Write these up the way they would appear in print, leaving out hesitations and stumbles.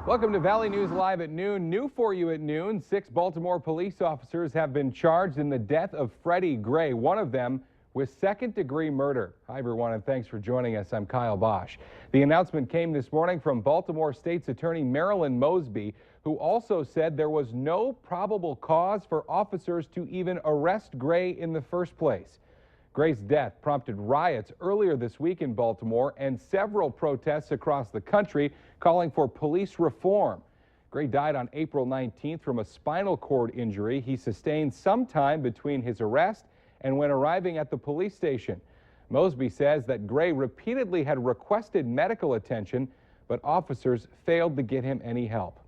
Welcome to Valley News Live at noon. New for you at noon, 6 Baltimore police officers have been charged in the death of Freddie Gray, one of them with second-degree murder. Hi, everyone, and thanks for joining us. I'm Kyle Bosch. The announcement came this morning from Baltimore State's Attorney Marilyn Mosby, who also said there was no probable cause for officers to even arrest Gray in the first place. Gray's death prompted riots earlier this week in Baltimore and several protests across the country calling for police reform. Gray died on April 19th from a spinal cord injury he sustained sometime between his arrest and when arriving at the police station. Mosby says that Gray repeatedly had requested medical attention, but officers failed to get him any help.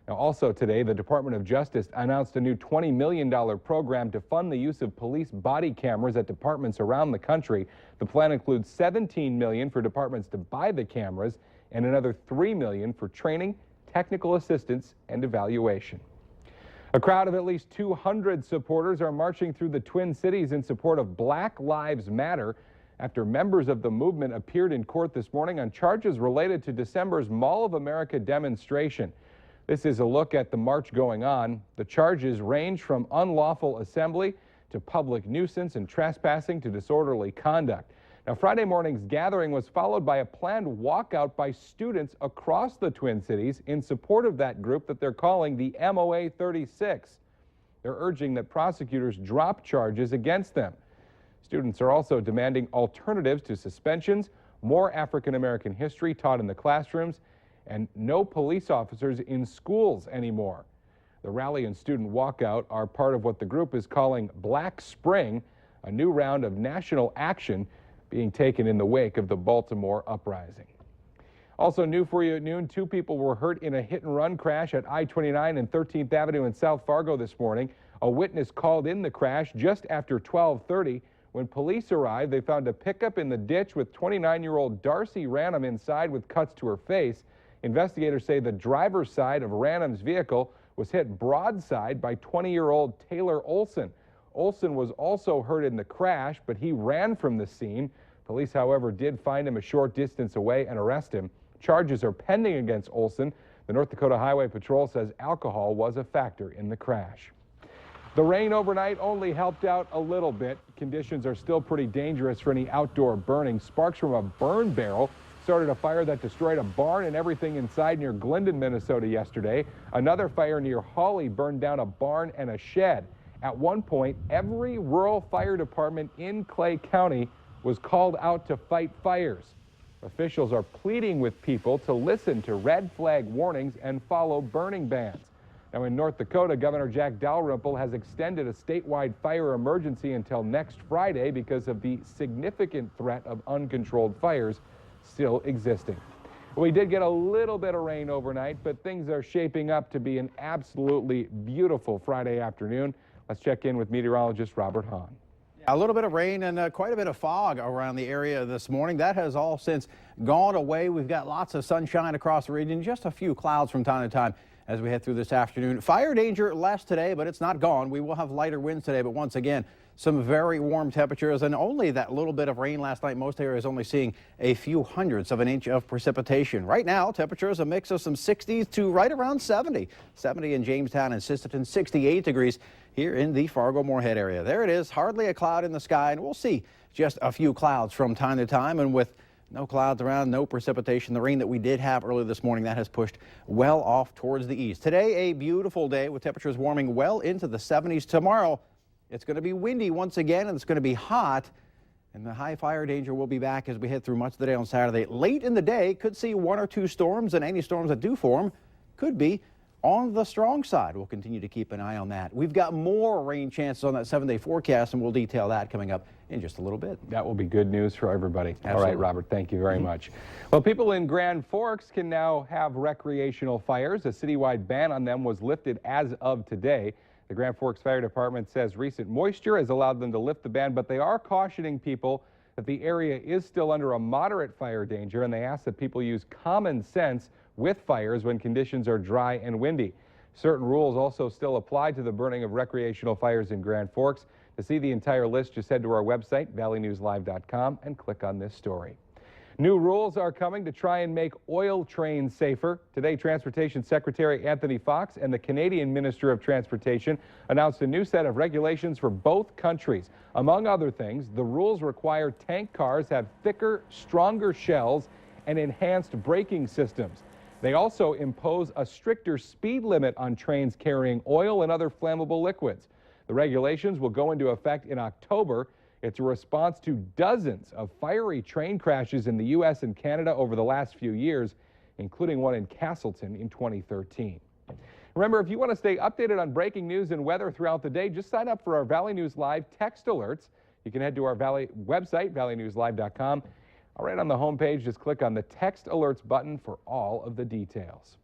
Now, also today, the Department of Justice announced a new $20 million program to fund the use of police body cameras at departments around the country. The plan includes $17 million for departments to buy the cameras and another $3 million for training, technical assistance, and evaluation. A crowd of at least 200 supporters are marching through the Twin Cities in support of Black Lives Matter after members of the movement appeared in court this morning on charges related to December's Mall of America demonstration. This is a look at the march going on. The charges range from unlawful assembly to public nuisance and trespassing to disorderly conduct. Now, Friday morning's gathering was followed by a planned walkout by students across the Twin Cities in support of that group that they're calling the MOA 36. They're urging that prosecutors drop charges against them. Students are also demanding alternatives to suspensions, more African American history taught in the classrooms, and no police officers in schools anymore. The rally and student walkout are part of what the group is calling Black Spring, a new round of national action being taken in the wake of the Baltimore uprising. Also new for you at noon, 2 people were hurt in a hit-and-run crash at I-29 and 13th Avenue in South Fargo this morning. A witness called in the crash just after 12:30. When police arrived, they found a pickup in the ditch with 29-year-old Darcy Ranum inside with cuts to her face. Investigators say the driver's side of Ranum's vehicle was hit broadside by 20-year-old Taylor Olson. Olson was also hurt in the crash, but he ran from the scene. Police, however, did find him a short distance away and arrest him. Charges are pending against Olson. The North Dakota Highway Patrol says alcohol was a factor in the crash. The rain overnight only helped out a little bit. Conditions are still pretty dangerous for any outdoor burning. Sparks from a burn barrel started a fire that destroyed a barn and everything inside near Glendon, Minnesota yesterday. Another fire near Hawley burned down a barn and a shed. At one point, every rural fire department in Clay County was called out to fight fires. Officials are pleading with people to listen to red flag warnings and follow burning bans. Now in North Dakota, Governor Jack Dalrymple has extended a statewide fire emergency until next Friday because of the significant threat of uncontrolled fires still existing. We did get a little bit of rain overnight, but things are shaping up to be an absolutely beautiful Friday afternoon. Let's check in with meteorologist Robert Hahn. A little bit of rain and quite a bit of fog around the area this morning. That has all since gone away. We've got lots of sunshine across the region, just a few clouds from time to time as we head through this afternoon. Fire danger less today, but it's not gone. We will have lighter winds today, but once again, some very warm temperatures and only that little bit of rain last night. Most areas only seeing a few hundredths of an inch of precipitation. Right now, temperatures a mix of some 60s to right around 70. 70 in Jamestown and Sisterton, 68 degrees here in the Fargo-Moorhead area. There it is, hardly a cloud in the sky, and we'll see just a few clouds from time to time. And with no clouds around, no precipitation, the rain that we did have earlier this morning, that has pushed well off towards the east. Today, a beautiful day with temperatures warming well into the 70s. Tomorrow, it's going to be windy once again, and it's going to be hot. And the high fire danger will be back as we head through much of the day on Saturday. Late in the day, could see 1 or 2 storms, and any storms that do form could be on the strong side. We'll continue to keep an eye on that. We've got more rain chances on that 7-day forecast, and we'll detail that coming up in just a little bit. That will be good news for everybody. Absolutely. All right, Robert, thank you very much. Well, people in Grand Forks can now have recreational fires. A citywide ban on them was lifted as of today. The Grand Forks Fire Department says recent moisture has allowed them to lift the ban, but they are cautioning people that the area is still under a moderate fire danger, and they ask that people use common sense with fires when conditions are dry and windy. Certain rules also still apply to the burning of recreational fires in Grand Forks. To see the entire list, just head to our website, valleynewslive.com, and click on this story. New rules are coming to try and make oil trains safer. Today, Transportation Secretary Anthony Fox and the Canadian Minister of Transportation announced a new set of regulations for both countries. Among other things, the rules require tank cars have thicker, stronger shells and enhanced braking systems. They also impose a stricter speed limit on trains carrying oil and other flammable liquids. The regulations will go into effect in October. It's a response to dozens of fiery train crashes in the U.S. and Canada over the last few years, including one in Castleton in 2013. Remember, if you want to stay updated on breaking news and weather throughout the day, just sign up for our Valley News Live text alerts. You can head to our Valley website, valleynewslive.com. Right on the homepage, just click on the text alerts button for all of the details.